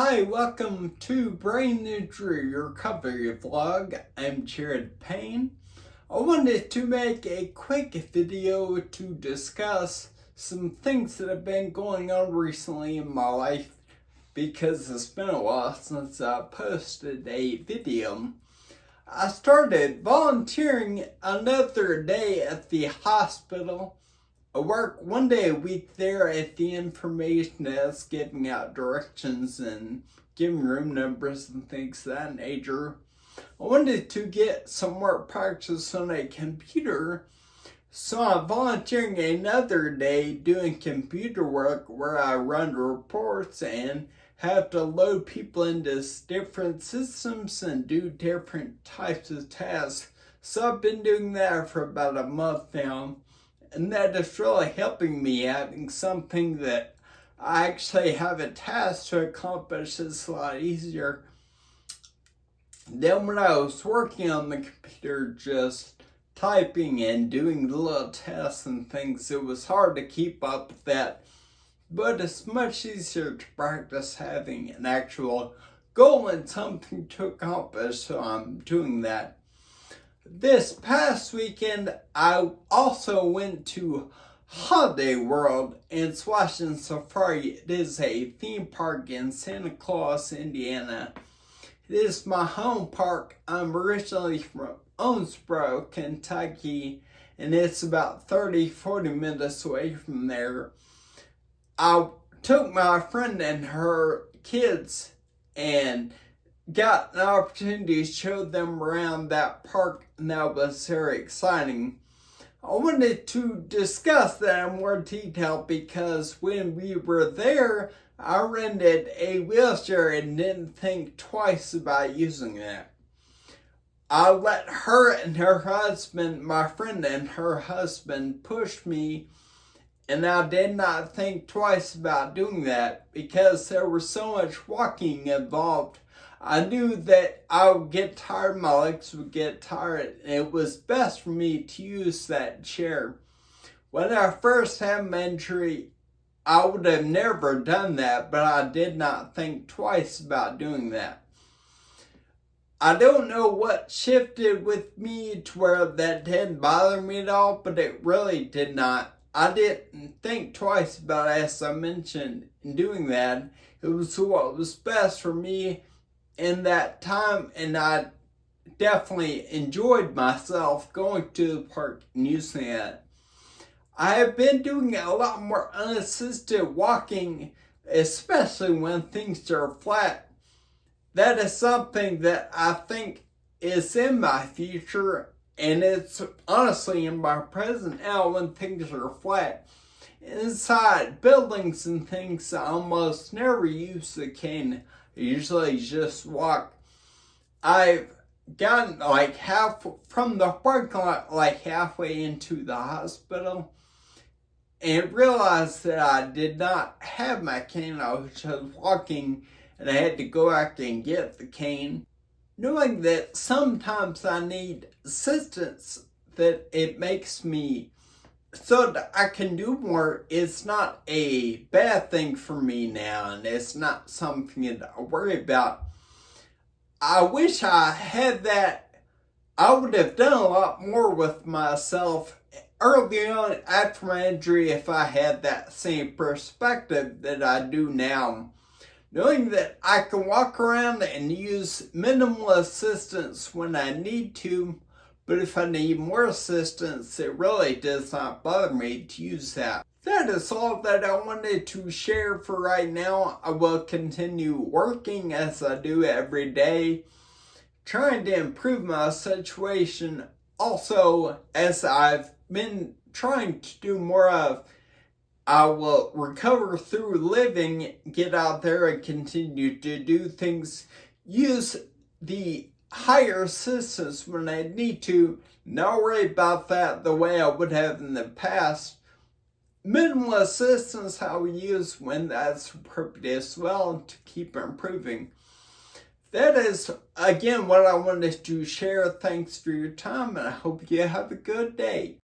Hi, welcome to Brain Injury Recovery Vlog. I'm Jared Payne. I wanted to make a quick video to discuss some things that have been going on recently in my life because it's been a while since I posted a video. I started volunteering another day at the hospital. I work one day a week there at the information desk, giving out directions and giving room numbers and things of that nature. I wanted to get some more practice on a computer, so I'm volunteering another day doing computer work where I run reports and have to load people into different systems and do different types of tasks. So I've been doing that for about a month now. And that is really helping me, having something that I actually have a task to accomplish is a lot easier. Then when I was working on the computer, just typing and doing the little tests and things, it was hard to keep up with that. But it's much easier to practice having an actual goal and something to accomplish, so I'm doing that. This past weekend, I also went to Holiday World in Washington Safari. It is a theme park in Santa Claus, Indiana. It is my home park. I'm originally from Owensboro, Kentucky, and it's about 30-40 minutes away from there. I took my friend and her kids and got an opportunity to show them around that park, and that was very exciting. I wanted to discuss that in more detail because when we were there, I rented a wheelchair and didn't think twice about using it. I let her and her husband, my friend and her husband, push me, and I did not think twice about doing that because there was so much walking involved. I knew that I would get tired, my legs would get tired, and it was best for me to use that chair. When I first had my injury, I would have never done that, but I did not think twice about doing that. I don't know what shifted with me to where that didn't bother me at all, but it really did not. I didn't think twice about it, as I mentioned, in doing that. It was what was best for me in that time, and I definitely enjoyed myself going to the park and using it. I have been doing a lot more unassisted walking, especially when things are flat. That is something that I think is in my future, and it's honestly in my present now when things are flat. Inside buildings and things, I almost never use the cane. I usually just walk. I've gotten half from the parking lot, halfway into the hospital, and realized that I did not have my cane. I was just walking, and I had to go out and get the cane. Knowing that sometimes I need assistance, that it makes me so that I can do more, it's not a bad thing for me now, and it's not something that I worry about. I wish I had that. I would have done a lot more with myself early on after my injury if I had that same perspective that I do now. Knowing that I can walk around and use minimal assistance when I need to, but if I need more assistance, it really does not bother me to use that. That is all that I wanted to share for right now. I will continue working as I do every day, trying to improve my situation. Also, as I've been trying to do more of, I will recover through living, get out there and continue to do things, use the higher assistance when I need to, not worry about that the way I would have in the past. Minimal assistance I will use when that's appropriate as well to keep improving. That is, again, what I wanted to share. Thanks for your time, and I hope you have a good day.